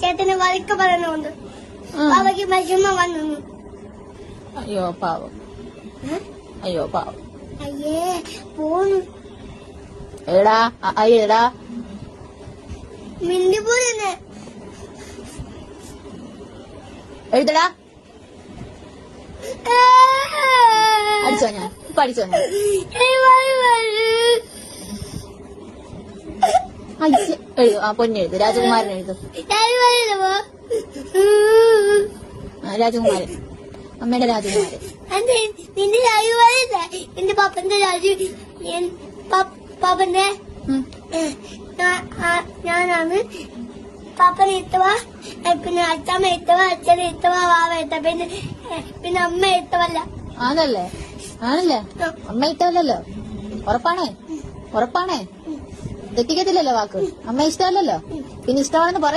ചേട്ടന് വഴക്ക് പറയുന്നുണ്ട്. അവയ്ക്ക് വിഷമം വന്നു. അയ്യോ പാവം. അയ്യോ പാവം. അയ്യേ പോന്നു. എടാ എടാ മിണ്ടി പോന്നെ. എഴുതടാ. അടിച്ചോ ഞാൻ ഇപ്പൊ അടിച്ചോ ഞാൻ. എഴുതു. ആ പൊന്നെഴുതു. രാജകുമാരൻ എഴുതു. രാജകുമാരൻ. അമ്മയുടെ രാജകുമാരൻ. നിന്റെ രാജകുമാരൻ എന്റെ പപ്പന്റെ പാപ്പന്റെ ഞാനാണ്. പാപ്പനെ എത്തവാ, പിന്നെ അച്ഛമ്മ എത്തവാ, അച്ഛനെ എത്തവാ, വാവ എത്ത, പിന്നെ അമ്മ എത്തവല്ല. ആണല്ലേ ആണല്ലേ. അമ്മ ഇഷ്ടമല്ലല്ലോ. ഉറപ്പാണേ തെറ്റിക്കത്തില്ലല്ലോ വാക്ക്. അമ്മ ഇഷ്ടമല്ലല്ലോ. പിന്നെ ഇഷ്ടമാണെന്ന് പറയും.